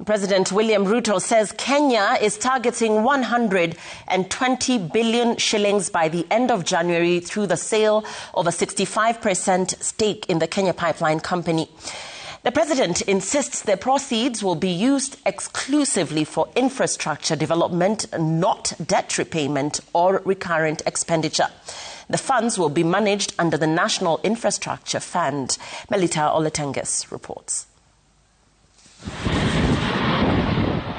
President William Ruto says Kenya is targeting 120 billion shillings by the end of January through the sale of a 65% stake in the Kenya Pipeline Company. The president insists the proceeds will be used exclusively for infrastructure development, not debt repayment or recurrent expenditure. The funds will be managed under the National Infrastructure Fund. Melita Oletenges reports.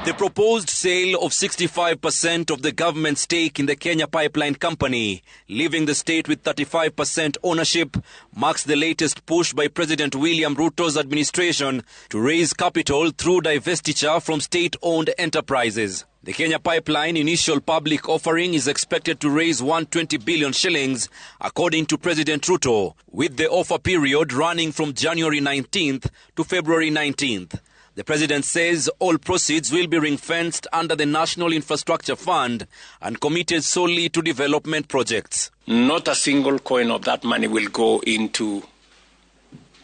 The proposed sale of 65% of the government stake in the Kenya Pipeline Company, leaving the state with 35% ownership, marks the latest push by President William Ruto's administration to raise capital through divestiture from state-owned enterprises. The Kenya Pipeline initial public offering is expected to raise 120 billion shillings, according to President Ruto, with the offer period running from January 19th to February 19th. The president says all proceeds will be ring-fenced under the National Infrastructure Fund and committed solely to development projects. Not a single coin of that money will go into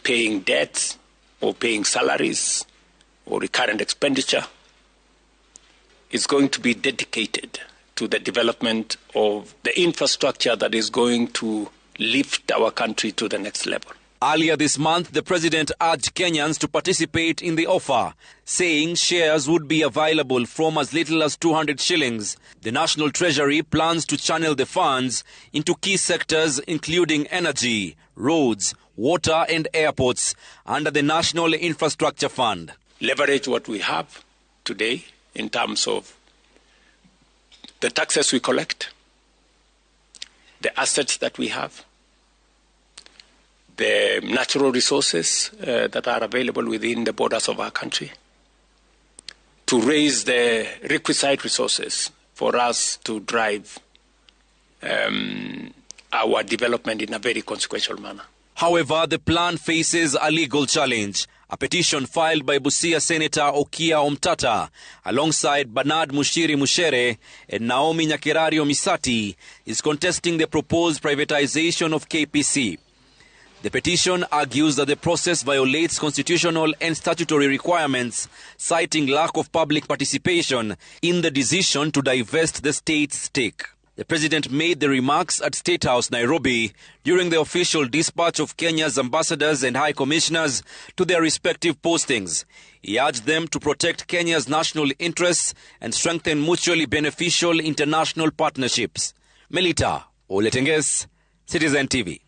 paying debts or paying salaries or recurrent expenditure. It's going to be dedicated to the development of the infrastructure that is going to lift our country to the next level. Earlier this month, the president urged Kenyans to participate in the offer, saying shares would be available from as little as 200 shillings. The National Treasury plans to channel the funds into key sectors including energy, roads, water and airports under the National Infrastructure Fund. Leverage what we have today in terms of the taxes we collect, the assets that we have, the natural resources that are available within the borders of our country, to raise the requisite resources for us to drive our development in a very consequential manner. However, the plan faces a legal challenge. A petition filed by Busia Senator Okia Omtata alongside Bernard Mushiri Mushere and Naomi Nyakirario Misati is contesting the proposed privatization of KPC. The petition argues that the process violates constitutional and statutory requirements, citing lack of public participation in the decision to divest the state's stake. The president made the remarks at State House, Nairobi, during the official dispatch of Kenya's ambassadors and high commissioners to their respective postings. He urged them to protect Kenya's national interests and strengthen mutually beneficial international partnerships. Melita Oletenges, Citizen TV.